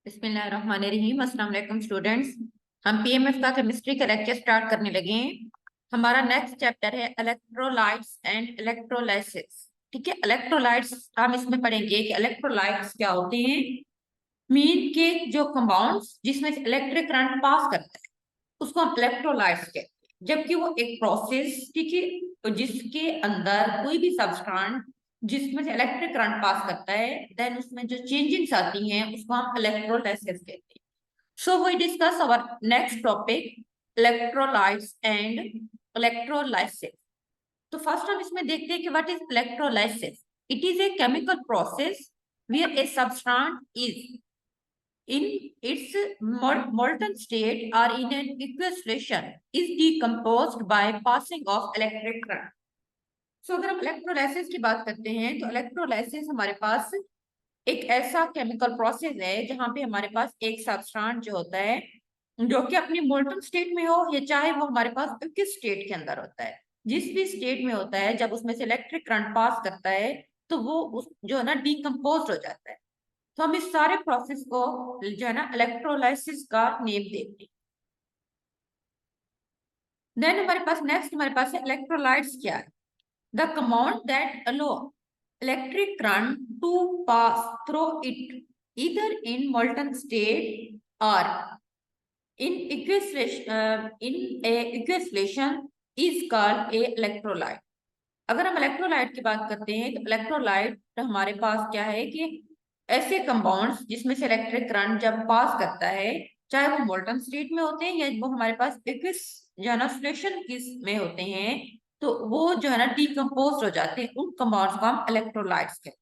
बिस्मिल्लाहिर्रहमानिर्रहीम। अस्सलाम वालेकुम स्टूडेंट्स। हम पीएमएफ का केमिस्ट्री का लेक्चर स्टार्ट करने लगे हैं। हमारा नेक्स्ट चैप्टर है इलेक्ट्रोलाइट्स एंड इलेक्ट्रोलाइसिस। ठीक है, इलेक्ट्रोलाइट्स हम इसमें पढ़ेंगे कि इलेक्ट्रोलाइट्स क्या होते हैं। मीन के जो कंपाउंड्स जिसमें से इलेक्ट्रिक करंट पास करता है उसको हम इलेक्ट्रोलाइट्स कहते हैं। जबकि वो एक प्रोसेस, ठीक है, तो जिसके अंदर कोई भी सब्सटेंस जिसमें से इलेक्ट्रिक करंट पास करता है, देन उसमें जो चेंजिंग्स आती हैं उसको हम इलेक्ट्रोलाइसिस कहते हैं। So we discuss our next topic, electrolytes and electrolysis. तो फर्स्ट हम इसमें देखते हैं कि what is electrolysis. It is a chemical process where a substance is in its molten state or in an aqueous solution is decomposed by passing of electric current. So अगर हम electrolysis की बात करते हैं तो इलेक्ट्रोलाइसिस हमारे पास एक ऐसा केमिकल प्रोसेस है जहां पे हमारे पास एक सब्सटेंस जो होता है जो कि अपनी मोल्टन स्टेट में हो या चाहे वो हमारे पास एक्वियस स्टेट के अंदर होता है। जिस भी स्टेट में होता है, जब उसमें से इलेक्ट्रिक करंट पास करता है तो वो उस जो है ना डीकम्पोज हो जाता है। तो हम इस सारे प्रोसेस को जो है ना इलेक्ट्रोलाइसिस का नेम देते हैं। देन हमारे पास नेक्स्ट हमारे पास है इलेक्ट्रोलाइट्स। क्या है? The compound that allow electric current to pass through it either in molten state or in aqueous solution is called a electrolyte. अगर हम इलेक्ट्रोलाइट की बात करते हैं तो इलेक्ट्रोलाइट हमारे पास क्या है कि ऐसे कंपाउंड्स जिसमें से इलेक्ट्रिक करंट जब पास करता है, चाहे वो मोल्टन स्टेट में होते हैं या वो हमारे पास एक्वियस जो है ना सॉल्यूशन किस में होते हैं, तो वो जो है ना डीकम्पोज हो जाते हैं। उन कंपाउंड्स को हम इलेक्ट्रोलाइट्स कहते हैं।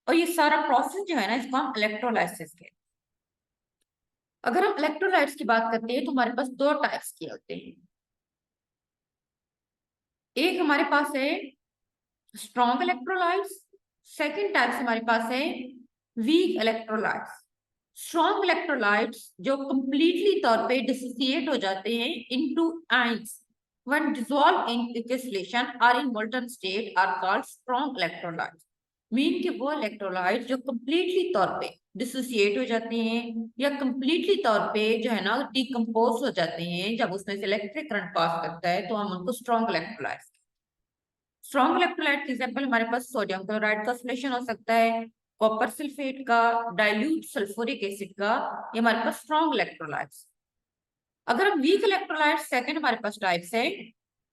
और ये सारा प्रोसेस जो है ना इसको हम इलेक्ट्रोलाइसिस कहते हैं। अगर हम इलेक्ट्रोलाइट्स की बात करते हैं तो हमारे पास दो टाइप्स के होते हैं। एक हमारे पास है स्ट्रॉन्ग इलेक्ट्रोलाइट्स, सेकेंड टाइप हमारे पास है वीक इलेक्ट्रोलाइट्स। स्ट्रॉन्ग इलेक्ट्रोलाइट्स जो कंप्लीटली तौर पे डिसोसिएट हो जाते हैं into ions when dissolve in aqueous solution और in molten state are called strong electrolytes. Mean के वो इलेक्ट्रोलाइट जो कंप्लीटली तौर पे डिसोसिएट हो जाते हैं या कंप्लीटली तौर पे जो है ना डिकम्पोज हो जाते हैं, जब उसमें से इलेक्ट्रिक करंट पास करता है तो हम उनको स्ट्रॉन्ग इलेक्ट्रोलाइट्स। स्ट्रॉन्ग इलेक्ट्रोलाइट के एग्जाम्पल हमारे पास सोडियम क्लोराइड का सॉल्यूशन हो सकता है, कॉपर सल्फेट का, डाइल्यूट सल्फ्यूरिक एसिड का। ये हमारे पास स्ट्रॉन्ग इलेक्ट्रोलाइट्स। अगर हम वीक इलेक्ट्रोलाइट्स सेकंड हमारे पास टाइप्स है,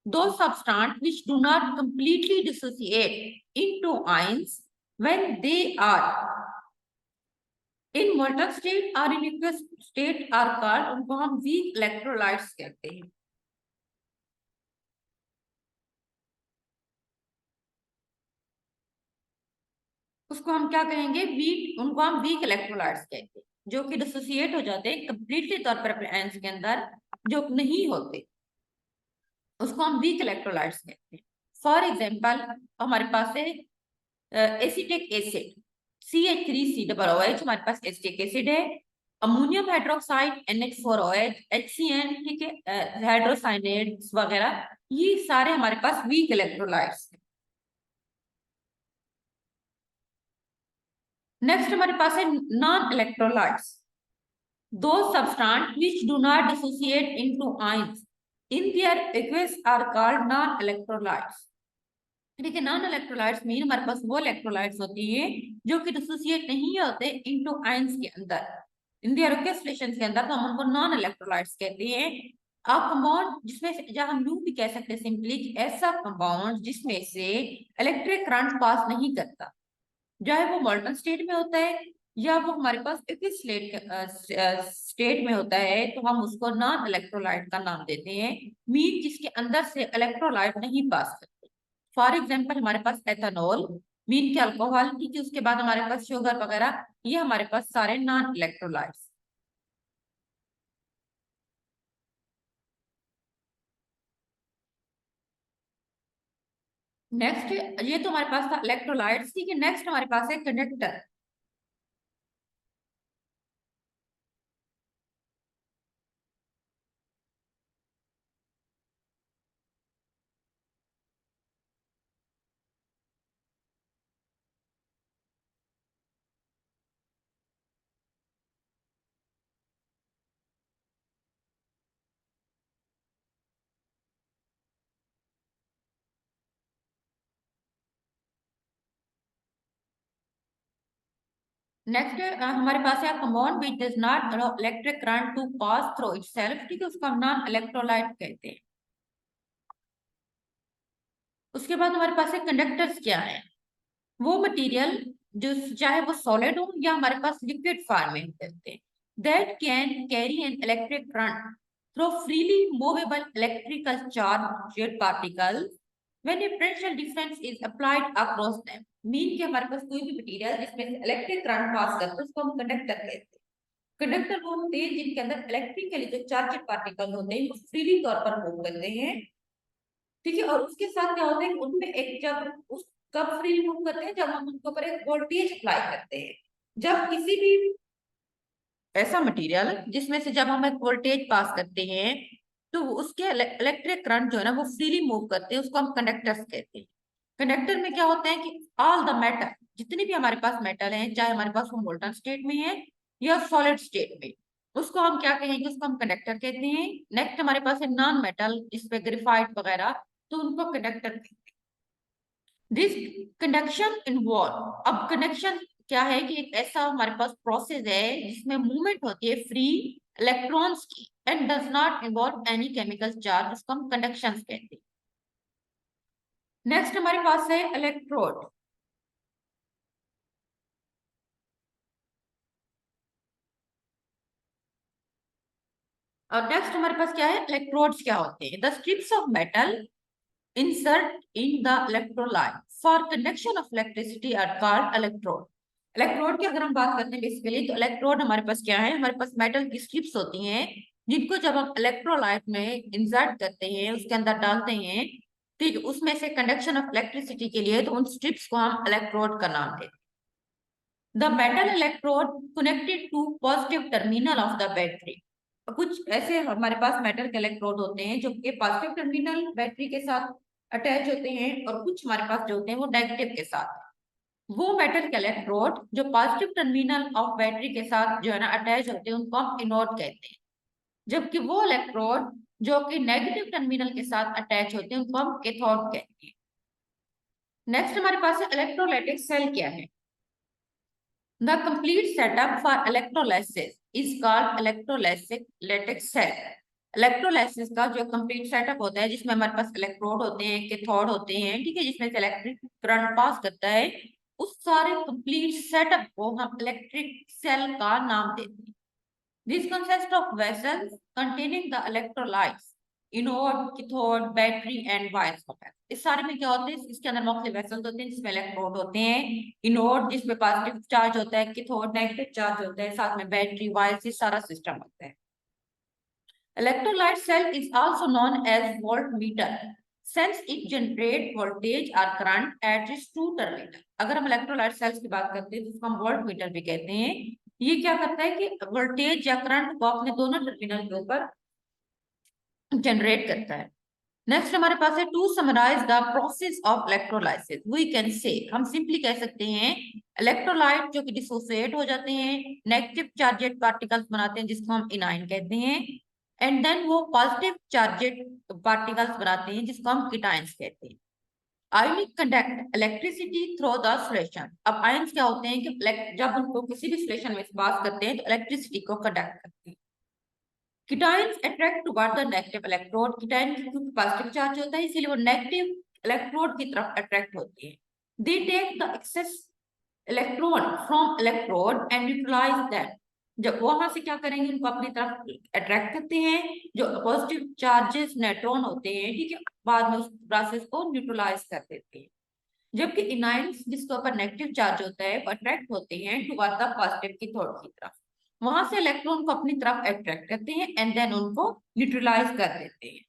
दो substance which do not completely dissociate into ions when they are in molten state और in aqueous state are called, उनको हम वीक इलेक्ट्रोलाइट्स कहते हैं। उसको हम क्या कहेंगे? वीक, उनको हम वीक इलेक्ट्रोलाइट्स कहते हैं, जो कि डिसोसिएट हो जाते हैं कंप्लीटली तौर पर अपने आयंस के अंदर, जो नहीं होते, उसको हम वीक इलेक्ट्रोलाइट्स कहते हैं। फॉर एग्जाम्पल हमारे पास है एसिटिक एसिड CH3COOH, हमारे पास एसिटिक एसिड है। अमोनियम हाइड्रोक्साइड NH4OH, HCN, ठीक है, हाइड्रोसाइनेट्स वगैरह, ये सारे हमारे पास वीक इलेक्ट्रोलाइट्स हैं। नेक्स्ट हमारे पास है non electrolytes. Those substances which do not dissociate into ions in their aqueous are called non-electrolytes. ठीक है, नॉन इलेक्ट्रोलाइट्स मीन हमारे पास वो इलेक्ट्रोलाइट्स होती है जो कि डिसोसिएट नहीं होते इनटू आयंस के अंदर, इन देयर aqueous solutions के अंदर, तो हम उनको नॉन इलेक्ट्रोलाइट्स कहते हैं। अब कंपाउंड जिसमें से, जहां हम यूं भी कह सकते हैं सिंपली, ऐसा कंपाउंड जिसमें से इलेक्ट्रिक करंट पास नहीं करता, चाहे वो मॉल्टन स्टेट में होता है या वो हमारे पास एक्वियस स्टेट में होता है, तो हम उसको नॉन इलेक्ट्रोलाइट का नाम देते हैं। मीन जिसके अंदर से इलेक्ट्रोलाइट नहीं पास करते। फॉर एग्जाम्पल हमारे पास एथेनॉल, मीन के अल्कोहल, ठीक है, उसके बाद हमारे पास शुगर वगैरह, ये हमारे पास सारे नॉन इलेक्ट्रोलाइट्स। नेक्स्ट, ये तो हमारे पास था इलेक्ट्रोलाइट्स, ठीक है। नेक्स्ट हमारे पास है कंडक्टर। नेक्स्ट हमारे पास है compound which does not allow electric current to pass through itself, ठीक है, उसको हम नॉन इलेक्ट्रोलाइट कहते हैं। उसके बाद हमारे पास है कंडक्टर्स क्या है, वो मटेरियल जो चाहे वो सॉलिड हो या हमारे पास लिक्विड फॉर्म में होते हैं, that can carry an electric current through freely movable electrical charge particle when A potential difference is applied across them. Mean के हमारे पास कोई भी मटेरियल जिसमें से इलेक्ट्रिक करंट पास करते हैं उसको हम कंडक्टर कहते हैं। कंडक्टर वो होते हैं जिनके अंदर इलेक्ट्रिकली जो चार्ज पार्टिकल होते हैं वो फ्रीली तौर पर मूव करते हैं, ठीक है। और उसके साथ क्या होता है कि उनमें एक जब उस कब फ्री मूव करते हैं जब हम उनके ऊपर एक वोल्टेज अप्लाई करते हैं। जब किसी भी ऐसा मटेरियल जिसमें से जब हम एक वोल्टेज पास करते हैं तो उसके इलेक्ट्रिक करंट जो है ना वो फ्रीली मूव करते हैं, उसको हम कंडक्टर्स कहते हैं। कंडक्टर में क्या होता है कि ऑल द मेटल, जितने भी हमारे पास मेटल हैं, चाहे हमारे पास वो मोल्टन स्टेट में है या सॉलिड स्टेट में, उसको हम क्या कहेंगे, उसको हम कंडक्टर कहते हैं। नेक्स्ट हमारे पास है नॉन मेटल, जिसपे ग्रेफाइट वगैरह, तो उनको कंडक्टर कहते हैं। दिस कंडक्शन इन्वॉल्व, अब कंडक्शन क्या है कि एक ऐसा हमारे पास प्रोसेस है जिसमें मूवमेंट होती है फ्री इलेक्ट्रॉन्स की and does not involve any chemical charge, उसको हम कंडक्शन कहते हैं। नेक्स्ट हमारे पास है इलेक्ट्रोड। और नेक्स्ट हमारे पास क्या है, इलेक्ट्रोड्स क्या होते हैं, the strips of metal insert in the electrolyte for conduction of electricity are called electrode. Electrode की अगर हम बात करते हैं बेसिकली, तो इलेक्ट्रोड हमारे पास क्या है, हमारे पास मेटल की स्ट्रिप्स होती हैं जिनको जब हम इलेक्ट्रोलाइट में इंसर्ट करते हैं, उसके अंदर डालते हैं, ठीक, उसमें से कंडक्शन ऑफ इलेक्ट्रिसिटी के लिए, तो उन स्ट्रिप्स को हम इलेक्ट्रोड का नाम देते हैं। The metal electrode connected to positive terminal of the battery. कुछ ऐसे हमारे पास मेटल के इलेक्ट्रोड होते हैं जो कि पॉजिटिव टर्मिनल बैटरी के साथ अटैच होते हैं, और कुछ हमारे पास जो होते हैं वो नेगेटिव के साथ। वो मेटल के इलेक्ट्रोड जो पॉजिटिव टर्मिनल ऑफ बैटरी के साथ जो है ना अटैच होते हैं उनको हम एनोड कहते हैं, जबकि वो इलेक्ट्रोड जो कि नेगेटिव टर्मिनल के साथ अटैच होते हैं उनको हम कैथोड कहते हैं। नेक्स्ट हमारे पास है इलेक्ट्रोलाइटिक सेल क्या है। The complete setup for electrolysis is called electrolytic cell. Electrolysis का जो कंप्लीट सेटअप होता है जिसमें हमारे पास इलेक्ट्रोड होते हैं, कैथोड होते हैं, ठीक है, जिसमें से इलेक्ट्रिक करंट पास करता है, उस सारे कंप्लीट सेटअप को हम इलेक्ट्रिक सेल का नाम देते हैं। This consists of vessels containing the electrolytes, anode, cathode, battery and wires होता है। इस सारे में क्या होते हैं, इसके अंदर मुख्तलिफ वेसल्स होते हैं जिसमें इलेक्ट्रोड होते हैं, एनोड जिसमें पॉजिटिव चार्ज होता है, कैथोड नेगेटिव चार्ज होता है, साथ में बैटरी, वायर्स, ये सारा सिस्टम होता है। Electrolyte cell is also known as voltmeter since it generate voltage or current at its two terminal। अगर हम इलेक्ट्रोलाइट सेल्स की बात करते हैं तो उसको हम वोल्ट मीटर भी कहते हैं। ये क्या करता है कि वोल्टेज या करंट को अपने दोनों टर्मिनल के ऊपर जनरेट करता है। नेक्स्ट हमारे पास है to summarise the process of electrolysis we can say, हम सिंपली कह सकते हैं इलेक्ट्रोलाइट जो कि डिसोसिएट हो जाते हैं, नेगेटिव चार्जेड पार्टिकल्स बनाते हैं जिसको हम इनाइन कहते हैं, एंड देन वो पॉजिटिव चार्जेड पार्टिकल्स बनाते हैं जिसको हम कीटाइंस कहते हैं। Ionic conduct electricity through the solution. अब आयंस क्या होते हैं कि जब उनको किसी भी सोल्यूशन में पास करते हैं तो इलेक्ट्रिसिटी को कंडक्ट करते हैं। Cations attract toward the negative electrode, cation क्योंकि पॉजिटिव चार्ज होता है इसीलिए वो नेगेटिव इलेक्ट्रोड की तरफ अट्रैक्ट होती है। They take the excess electron from electrode and neutralise that, जब वहां से क्या करेंगे उनको अपनी तरफ अट्रैक्ट करते हैं, जो पॉजिटिव चार्जेस न्यूट्रॉन होते हैं, ठीक है, बाद में उस प्रोसेस को न्यूट्रलाइज कर देते हैं। जबकि इनाइंस जिसके ऊपर नेगेटिव चार्ज होता है वो अट्रैक्ट होते हैं टुवर्ड द पॉजिटिव की थॉट की तरफ, वहां से इलेक्ट्रॉन को अपनी तरफ अट्रैक्ट करते हैं एंड देन उनको न्यूट्रलाइज कर देते हैं।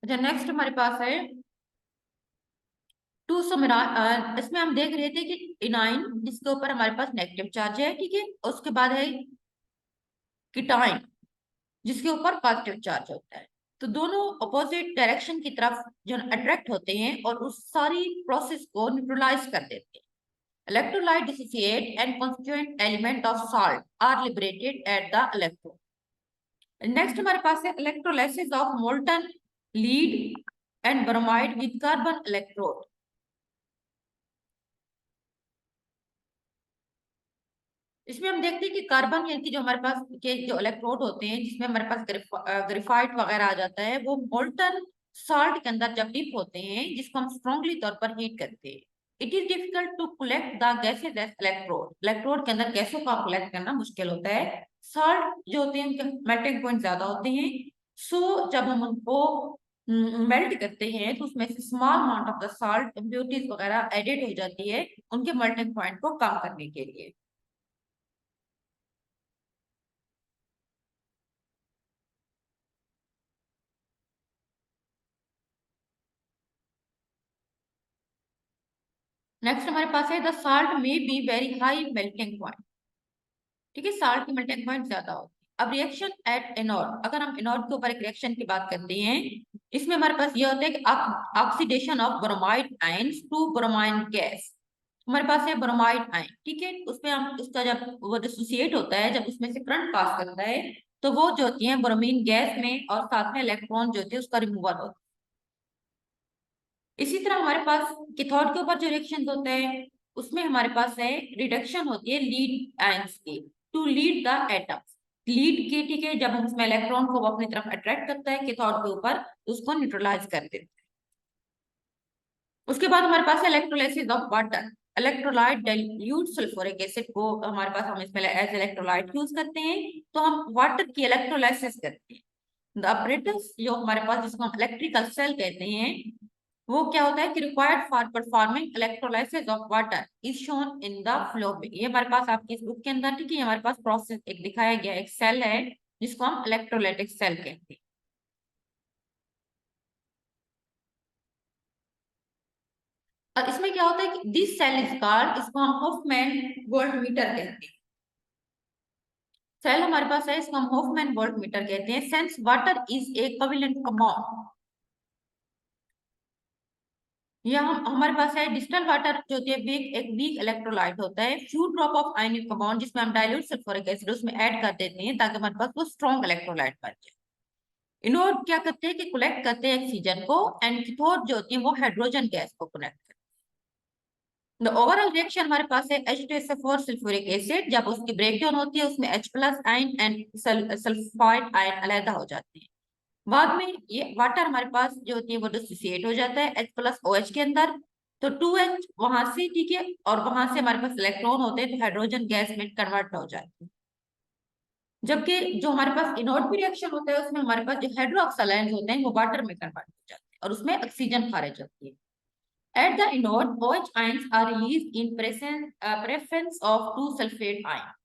अच्छा नेक्स्ट हमारे पास है टू समराइज, इसमें हम देख रहे थे कि इनाइन जिसके ऊपर हमारे पास नेगेटिव चार्ज है, ठीक है, उसके बाद है कीटाइन जिसके ऊपर पॉजिटिव चार्ज होता है। तो दोनों अपोजिट डायरेक्शन की तरफ जो अट्रैक्ट होते हैं और उस सारी प्रोसेस को न्यूट्रलाइज कर देते हैं। Electrolyte dissociate and constituent element of salt are liberated at the electrode. Next हमारे पास है electrolysis of molten lead and bromide with carbon electrode. इसमें हम देखते हैं कि कार्बन यानी कि जो हमारे पास के जो इलेक्ट्रोड होते हैं जिसमें हमारे पास ग्रेफाइट वगैरह आ जाता है, वो मोल्टन सॉल्ट के अंदर जब डिप होते हैं जिसको हम स्ट्रॉन्गली तौर पर हीट करते हैं। It is difficult to collect the gases as electrode. Electrode के अंदर गैसों का कलेक्ट करना मुश्किल होता है। सॉल्ट जो होते हैं उनके मेल्टिंग पॉइंट ज्यादा होते हैं। सो जब हम उनको मेल्ट करते हैं तो उसमें से small amount of the salt impurities वगैरह एडेड हो जाती है उनके मेल्टिंग पॉइंट को कम करने के लिए। नेक्स्ट हमारे पास है द साल्ट में be very high melting point. ठीक है, साल्ट की मेल्टिंग पॉइंट ज्यादा होती है। अब रिएक्शन एट एनोड, अगर हम एनोड के ऊपर एक रिएक्शन की बात करते हैं, इसमें हमारे पास ये होता है कि oxidation of bromide ions to bromine gas. हमारे पास है ब्रोमाइड आयन, ठीक है, उसमें हम उसका जब वो डिसोसिएट होता है, जब उसमें से करंट पास करता है तो वो जो होती है ब्रोमीन गैस में और साथ में इलेक्ट्रॉन जो होते हैं उसका रिमूवल होता है। इसी तरह हमारे पास कैथोड के ऊपर जो रिएक्शन होते हैं उसमें हमारे पास है रिडक्शन होती है लीड आयंस की to lead the atoms. Lead की, ठीक है, जब हम उसमें इलेक्ट्रॉन को वो अपनी तरफ अट्रैक्ट करता है कैथोड के ऊपर, उसको न्यूट्रलाइज कर देते हैं। उसके बाद हमारे पास है electrolysis of water. Electrolyte dilute sulphuric acid को हमारे पास हम इसमें एज इलेक्ट्रोलाइट यूज करते हैं, तो हम वाटर की इलेक्ट्रोलाइसिस करते हैं। द apparatus जो हमारे पास जिसको हम इलेक्ट्रिकल सेल कहते हैं, वो क्या होता है कि required for performing electrolysis of water is shown in the flow में। ये हमारे पास आपकी इस बुक के अंदर, ठीक है, हमारे पास प्रोसेस एक दिखाया गया एक सेल है जिसको हम इलेक्ट्रोलाइटिक सेल कहते हैं। और इसमें क्या होता है कि दिस सेल इज कॉल्ड, इसको हम हॉफमैन वोल्टमीटर कहते हैं। सेल हमारे पास है, इसको हम हॉफमैन वोल्टमीटर कहते हैं। Since water is a covalent compound, या हम हमारे पास है डिस्टल वाटर जो होती है वीक, एक वीक इलेक्ट्रोलाइट होता है। Few drop of ionic compound जिसमें हम डाइल्यूट सल्फ्यूरिक एसिड उसमें ऐड कर देते हैं ताकि हमारे पास वो स्ट्रॉन्ग इलेक्ट्रोलाइट बन जाए। इनोड क्या करते हैं कि कलेक्ट करते हैं ऑक्सीजन को, एंड कैथोड जो होती है वो हाइड्रोजन गैस को कनेक्ट करते हैं। द ओवरऑल रिएक्शन हमारे पास है H2SO4 सल्फ्यूरिक एसिड, जब उसकी ब्रेकडाउन होती है उसमें H plus ion and sulphide ion अलग हो जाते हैं। बाद में ये वाटर हमारे पास जो होती है वो डिसोसिएट हो जाता है H प्लस OH के अंदर, तो 2H वहां से, ठीक है, और वहां से हमारे पास इलेक्ट्रॉन होते हैं तो हाइड्रोजन गैस में कन्वर्ट हो जाते हैं। जबकि जो हमारे पास इनोट भी रिएक्शन होता है उसमें हमारे पास जो हाइड्रोक्साइड आयंस होते हैं वो वाटर में कन्वर्ट हो जाते हैं और उसमें ऑक्सीजन खारिज होती है। At the anode, OH ions are released in preference of two sulfate ions.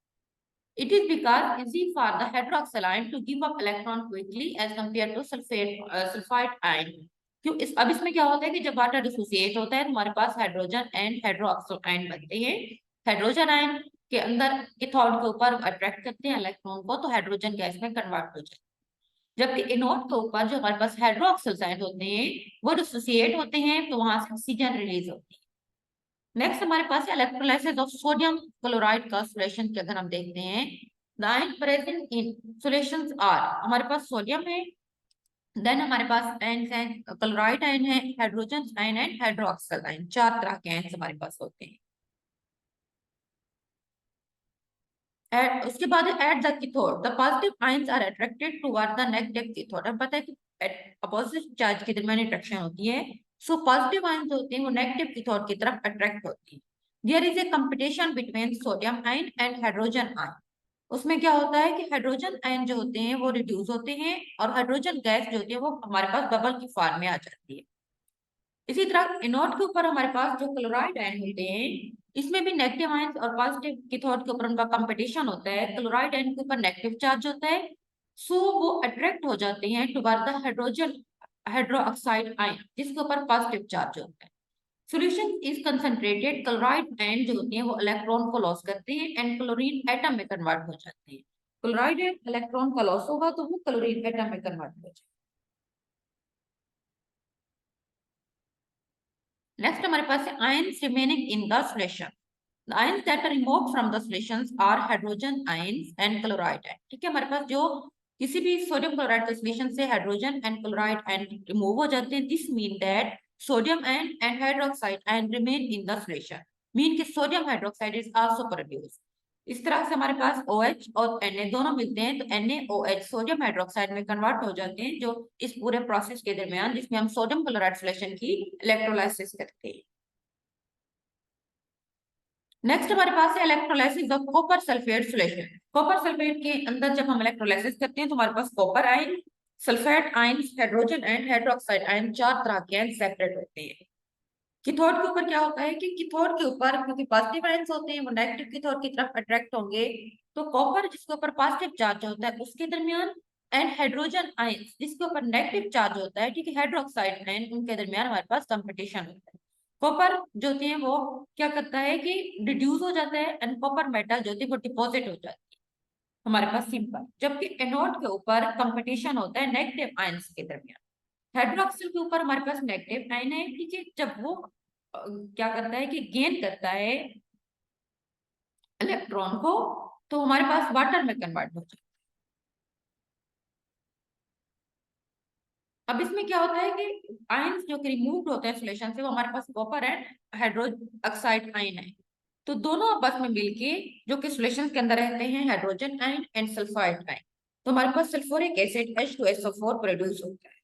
It is because easy for the hydroxyl ion to give up electron quickly as compared to sulfite ion. क्यों अब इसमें क्या होता है कि जब water dissociate होता है तो हमारे पास हाइड्रोजन एंड हाइड्रोक्साइड आयन बनते हैं। हाइड्रोजन आयन के अंदर कैथोड के ऊपर अट्रैक्ट करते हैं इलेक्ट्रॉन को तो हाइड्रोजन गैस में कन्वर्ट हो जाते हैं। जबकि एनोड के ऊपर जो हमारे पास हाइड्रोक्सिल आयन होते हैं वो डिसोसिएट होते हैं तो वहां से ऑक्सीजन रिलीज होती है। नेक्स्ट हमारे पास इलेक्ट्रोलाइसिस ऑफ सोडियम क्लोराइड का सॉल्यूशन के अगर हम देखते हैं, the ion present in solutions are, हमारे पास सोडियम है, देन हमारे पास आयन है क्लोराइड आयन है, hydrogen ion and hydroxyl ion, चार तरह के आयन हमारे पास होते हैं। उसके बाद at the cathode the positive ions are attracted toward the negative cathode. हमें पता है कि अपोजिट चार्ज के दरमियान अट्रैक्शन होती है, सो पॉजिटिव आयंस होते हैं वो नेगेटिव कैथोड की तरफ अट्रैक्ट होती है। There is a competition between sodium ion and hydrogen ion. उसमें क्या होता है कि हाइड्रोजन आयन जो होते हैं वो रिड्यूस होते हैं और हाइड्रोजन गैस जो होती है वो हमारे पास बबल की फॉर्म में आ जाती है। इसी तरह एनोड के ऊपर हमारे पास जो क्लोराइड आयन होते हैं इसमें भी नेगेटिव आयंस और पॉजिटिव कैथोड के ऊपर उनका कंपटीशन होता है। क्लोराइड आयन के ऊपर नेगेटिव चार्ज होता है, सो वो अट्रैक्ट हो जाते हैं toward the hydrogen hydroxide ion जिसके ऊपर पॉजिटिव चार्ज होता है। Solution is concentrated, chloride ion जो होते हैं वो इलेक्ट्रॉन को लॉस करते हैं एंड क्लोरीन एटम में कन्वर्ट हो जाते हैं। क्लोराइड इलेक्ट्रॉन का लॉस होगा तो वो क्लोरीन एटम में कन्वर्ट हो जाएगा। नेक्स्ट हमारे पास है ions remaining in the solution. The ions that are removed from the solutions are hydrogen ions and chloride ion। ठीक है, हमारे पास जो किसी भी सोडियम क्लोराइड के सोल्यूशन से hydrogen and chloride ion remove हो जाते हैं, this mean that sodium ion and hydroxide ion remain in the solution, mean कि sodium hydroxide is also produced. इस तरह से हमारे पास OH और Na दोनों मिलते हैं, तो NaOH सोडियम हाइड्रोक्साइड में कन्वर्ट हो जाते हैं, जो इस पूरे प्रोसेस के दरमियान जिसमें हम सोडियम क्लोराइड सोल्यूशन की इलेक्ट्रोलाइसिस करते हैं। नेक्स्ट हमारे पास है electrolysis of copper sulphate solution. Copper sulphate के अंदर जब हम इलेक्ट्रोलाइसिस करते हैं तो हमारे पास copper ion, sulphate ion, hydrogen and hydroxide ion, चार तरह के आयन सेपरेट होते हैं। कैथोड के ऊपर क्या होता है कि कैथोड के ऊपर क्योंकि पॉजिटिव आयंस होते हैं वो नेगेटिव कैथोड की तरफ अट्रैक्ट होंगे, तो कॉपर जिसके ऊपर पॉजिटिव चार्ज होता है उसके दरमियान एंड हाइड्रोजन आयंस जिसके ऊपर नेगेटिव चार्ज होता है, ठीक है, हाइड्रोक्साइड आयन, उनके दरमियान हमारे पास कंपटीशन होता है। कॉपर जो होती है वो क्या करता है कि रिड्यूस हो जाता है एंड कॉपर मेटल जो होती है वो डिपॉजिट हो जाती है हमारे पास सिंपल। जबकि एनोड के ऊपर कंपटीशन होता है नेगेटिव आयंस के दरमियान। हाइड्रोक्सिल के ऊपर हमारे पास नेगेटिव आयन है, ठीक है, जब वो क्या करता है कि गेन करता है इलेक्ट्रॉन को, तो हमारे पास वाटर में कन्वर्ट हो जाता है। अब इसमें क्या होता है कि आयंस जो कि रिमूव्ड होते हैं सॉल्यूशन से, वो हमारे पास कॉपर एंड हाइड्रोक्साइड आयन है, तो दोनों आपस में मिलके जो कि सॉल्यूशन के अंदर रहते हैं hydrogen ion and sulphide ion, तो हमारे पास सल्फ्यूरिक एसिड H2SO4 प्रोड्यूस होता है।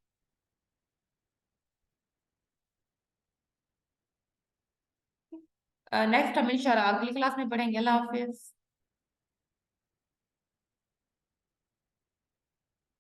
नेक्स्ट हम इंशाल्लाह अगली क्लास में पढ़ेंगे। अल्लाह हाफिज।